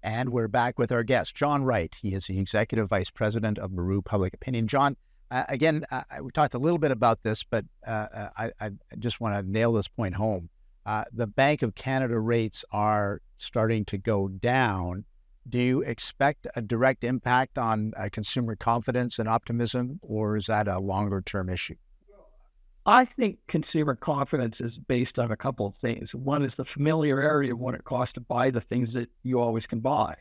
And we're back with our guest, John Wright. He is the Executive Vice President of Maru Public Opinion. John, we talked a little bit about this, but I just want to nail this point home. The Bank of Canada rates are starting to go down. Do you expect a direct impact on consumer confidence and optimism, or is that a longer-term issue? I think consumer confidence is based on a couple of things. One is the familiarity of what it costs to buy the things that you always can buy.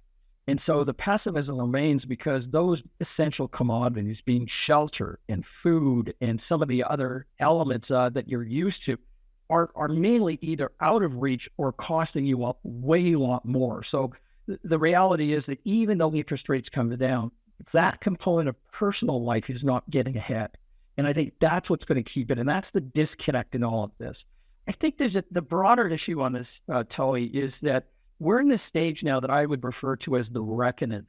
And so the pessimism remains because those essential commodities, being shelter and food and some of the other elements that you're used to, are mainly either out of reach or costing you a lot more. So the reality is that even though interest rates come down, that component of personal life is not getting ahead. And I think that's what's going to keep it. And that's the disconnect in all of this. I think the broader issue on this, Tully, is that we're in this stage now that I would refer to as the reckoning.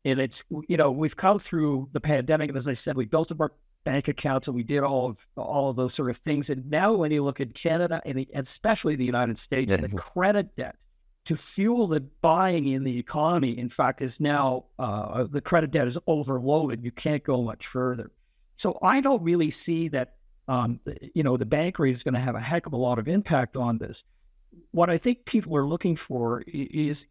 And it's, we've come through the pandemic. And as I said, we built up our bank accounts and we did all of those sort of things. And now when you look at Canada and especially the United States, the credit debt to fuel the buying in the economy, in fact, is now, the credit debt is overloaded. You can't go much further. So I don't really see that, the bank rate is going to have a heck of a lot of impact on this. What I think people are looking for is,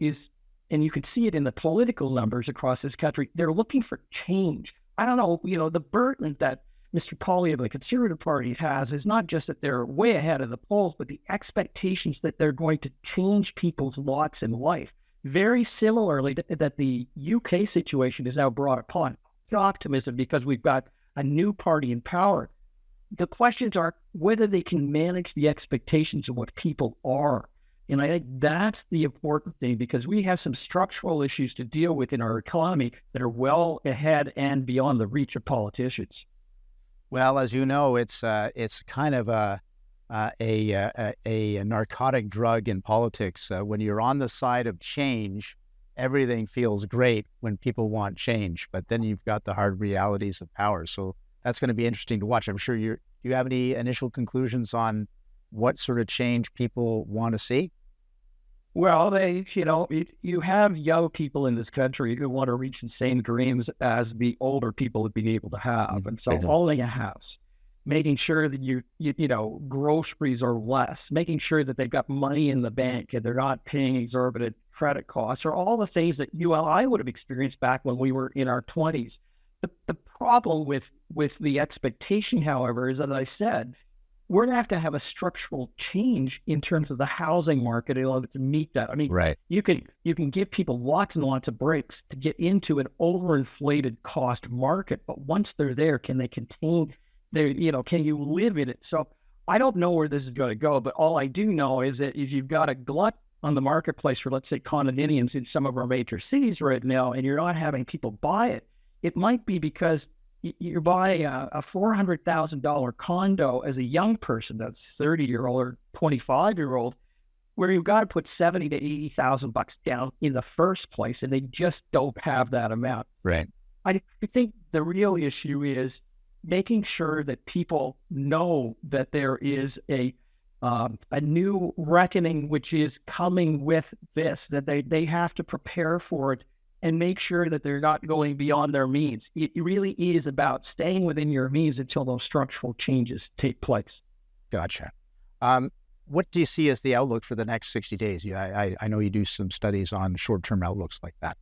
and you can see it in the political numbers across this country, they're looking for change. I don't know, the burden that Mr. Poilievre of the Conservative Party has is not just that they're way ahead of the polls, but the expectations that they're going to change people's lots in life. Very similarly that the UK situation is now brought upon optimism because we've got a new party in power. The questions are whether they can manage the expectations of what people are. And I think that's the important thing because we have some structural issues to deal with in our economy that are well ahead and beyond the reach of politicians. Well, as you know, it's kind of a narcotic drug in politics. When you're on the side of change, everything feels great when people want change, but then you've got the hard realities of power. So that's going to be interesting to watch. I'm sure do you have any initial conclusions on what sort of change people want to see? Well, you have young people in this country who want to reach the same dreams as the older people have been able to have. And so owning a house, making sure that groceries are less, making sure that they've got money in the bank and they're not paying exorbitant credit costs, are all the things that you and I would have experienced back when we were in our 20s. The problem with the expectation, however, is, as I said, we're going to have a structural change in terms of the housing market in order to meet that. I mean, right. You can give people lots and lots of breaks to get into an overinflated cost market, but once they're there, can they contain can you live in it? So I don't know where this is going to go, but all I do know is that if you've got a glut on the marketplace for, let's say, condominiums in some of our major cities right now, and you're not having people buy it, it might be because you're buying a $400,000 condo as a young person, that's 30-year-old or 25-year-old, where you've got to put $70,000 to $80,000 down in the first place, and they just don't have that amount. Right. I think the real issue is making sure that people know that there is a new reckoning which is coming with this, that they have to prepare for it and make sure that they're not going beyond their means. It really is about staying within your means until those structural changes take place. Gotcha. What do you see as the outlook for the next 60 days? I know you do some studies on short-term outlooks like that.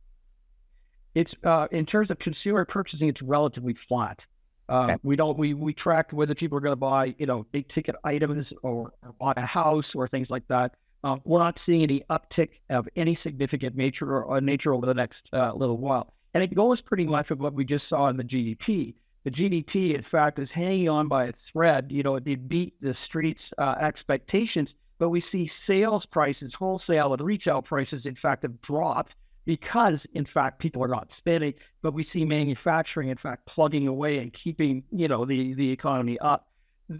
It's in terms of consumer purchasing, it's relatively flat. Okay. We track whether people are going to buy, big ticket items or buy a house or things like that. We're not seeing any uptick of any significant nature over the next little while. And it goes pretty much with what we just saw in the GDP. The GDP, in fact, is hanging on by a thread. It beat the street's expectations, but we see sales prices, wholesale and retail prices, in fact, have dropped because, in fact, people are not spending. But we see manufacturing, in fact, plugging away and keeping, the economy up.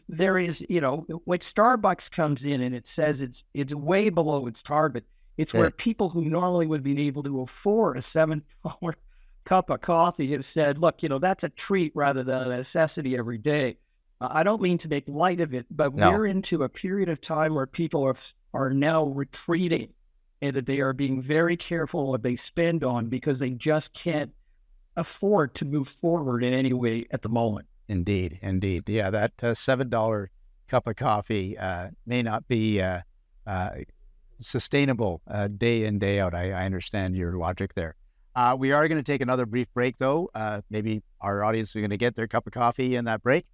There is, when Starbucks comes in and it says it's way below its target, it's where people who normally would be able to afford a $7 cup of coffee have said, look, that's a treat rather than a necessity every day. I don't mean to make light of it, but we're into a period of time where people are now retreating and that they are being very careful what they spend on because they just can't afford to move forward in any way at the moment. Indeed, indeed. Yeah, that $7 cup of coffee may not be sustainable day in, day out. I understand your logic there. We are going to take another brief break, though. Maybe our audience is going to get their cup of coffee in that break.